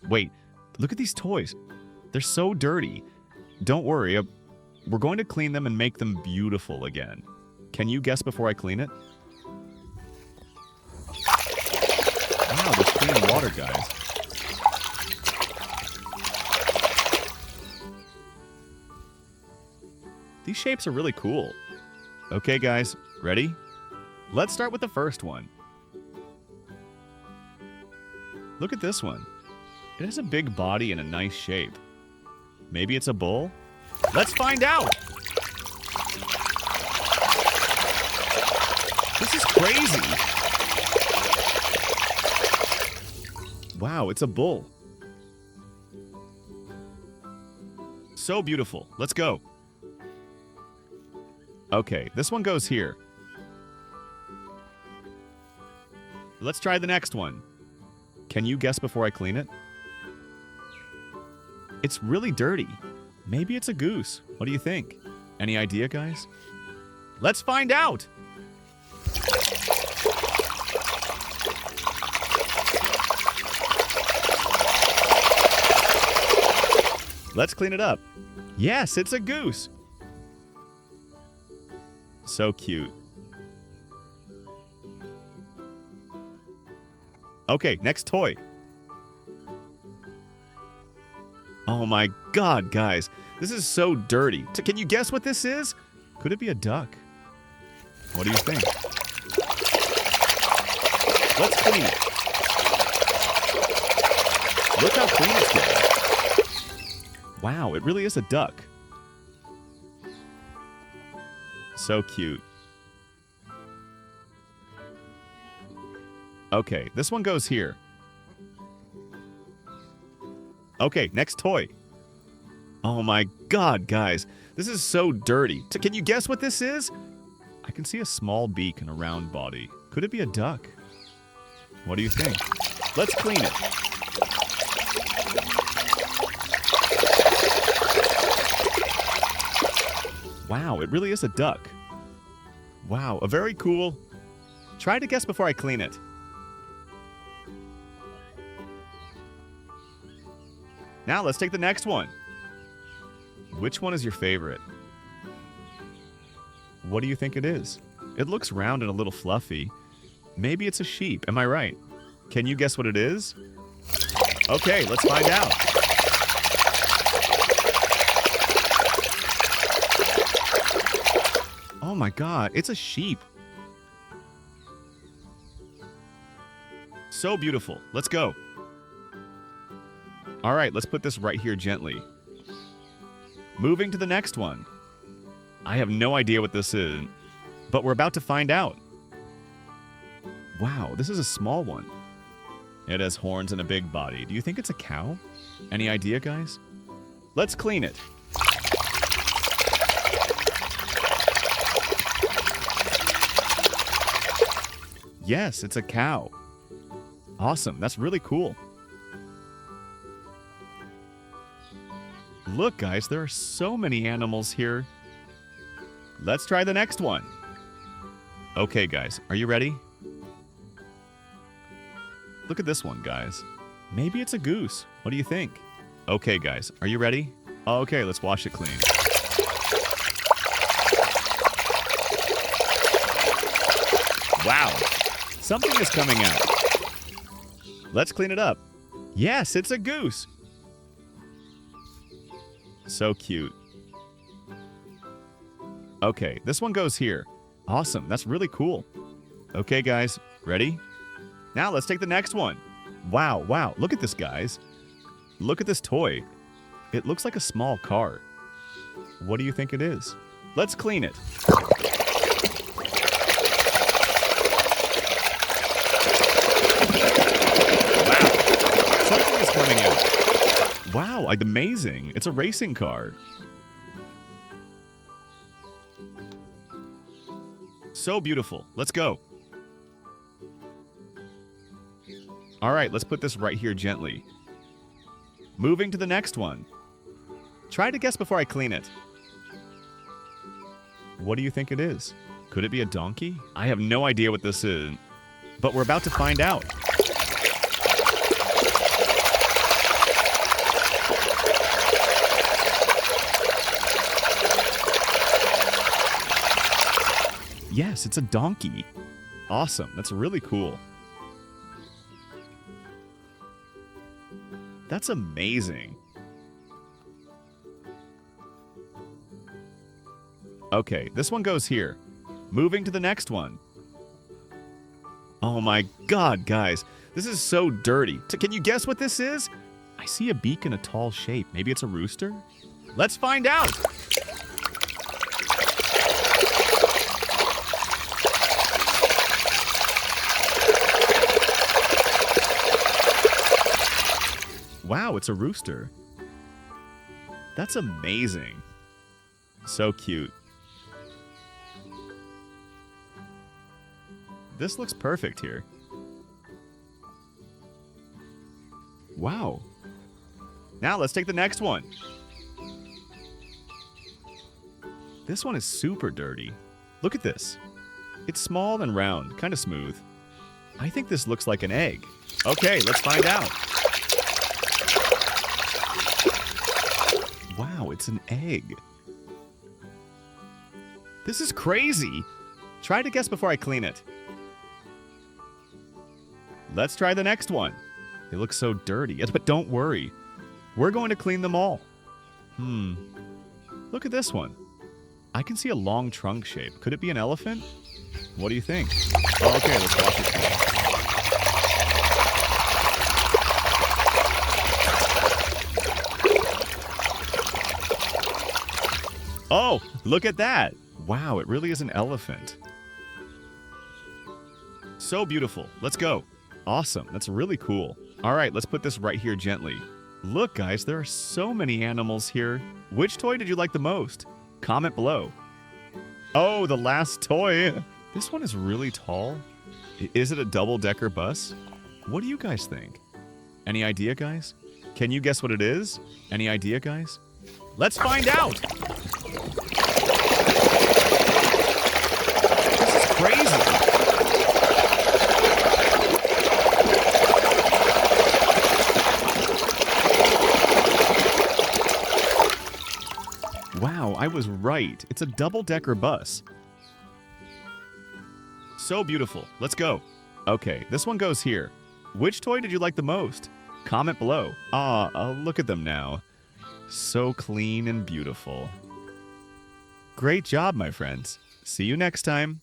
Wait, look at these toys. They're so dirty. Don't worry, we're going to clean them and make them beautiful again. Can you guess before I clean it? Wow, there's clean water, guys. These shapes are really cool. Okay, guys, ready? Let's start with the first one. Look at this one. It has a big body and a nice shape. Maybe it's a bull? Let's find out! This is crazy! Wow, it's a bull. So beautiful. Let's go. Okay, this one goes here. Let's try the next one. Can you guess before I clean it? It's really dirty. Maybe it's a goose. What do you think? Any idea, guys? Let's find out! Let's clean it up. Yes, it's a goose. So cute. Okay, next toy. Oh my god, guys. This is so dirty. Can you guess what this is? Could it be a duck? What do you think? Let's clean it. Look how clean it's getting. Wow, it really is a duck. So cute. Okay, this one goes here. Okay, next toy. Oh my god, guys. This is so dirty. Can you guess what this is? I can see a small beak and a round body. Could it be a duck? What do you think? Let's clean it. Wow, it really is a duck. Wow, a very cool... Try to guess before I clean it. Now let's take the next one. Which one is your favorite? What do you think it is? It looks round and a little fluffy. Maybe it's a sheep, am I right? Can you guess what it is? Okay, let's find out. Oh my god, it's a sheep. So beautiful. Let's go. All right, let's put this right here gently. Moving to the next one. I have no idea what this is, but we're about to find out. Wow, this is a small one. It has horns and a big body. Do you think it's a cow? Any idea, guys? Let's clean it. Yes, it's a cow. Awesome, that's really cool. Look, guys, there are so many animals here. Let's try the next one. Okay, guys, are you ready? Look at this one, guys. Maybe it's a goose. What do you think? Okay, guys, are you ready? Okay, let's wash it clean. Wow, something is coming out. Let's clean it up. Yes, it's a goose. So cute. Okay, this one goes here. Awesome, that's really cool. Okay, guys, ready? Now let's take the next one. Wow, wow, look at this, guys. Look at this toy. It looks like a small car. What do you think it is? Let's clean it. Wow, something is coming out. Wow, like amazing. It's a racing car. So beautiful. Let's go. All right, let's put this right here gently. Moving to the next one. Try to guess before I clean it. What do you think it is? Could it be a donkey? I have no idea what this is, but we're about to find out. Yes, it's a donkey. Awesome. That's really cool. That's amazing. Okay, this one goes here. Moving to the next one. Oh my god, guys. This is so dirty. Can you guess what this is? I see a beak in a tall shape. Maybe it's a rooster? Let's find out! Wow, it's a rooster. That's amazing. So cute. This looks perfect here. Wow. Now let's take the next one. This one is super dirty. Look at this. It's small and round, kind of smooth. I think this looks like an egg. Okay, let's find out. Wow, it's an egg. This is crazy. Try to guess before I clean it. Let's try the next one. They look so dirty, but don't worry. We're going to clean them all. Look at this one. I can see a long trunk shape. Could it be an elephant? What do you think? Oh, okay, let's wash it. Oh, look at that. Wow, it really is an elephant. So beautiful. Let's go. Awesome. That's really cool. All right, let's put this right here gently. Look, guys, there are so many animals here. Which toy did you like the most? Comment below. Oh, the last toy. This one is really tall. Is it a double-decker bus? What do you guys think? Any idea, guys? Can you guess what it is? Any idea, guys? Let's find out! This is crazy! Wow, I was right. It's a double-decker bus. So beautiful. Let's go. Okay, this one goes here. Which toy did you like the most? Comment below. Look at them now. So clean and beautiful. Great job, my friends. See you next time.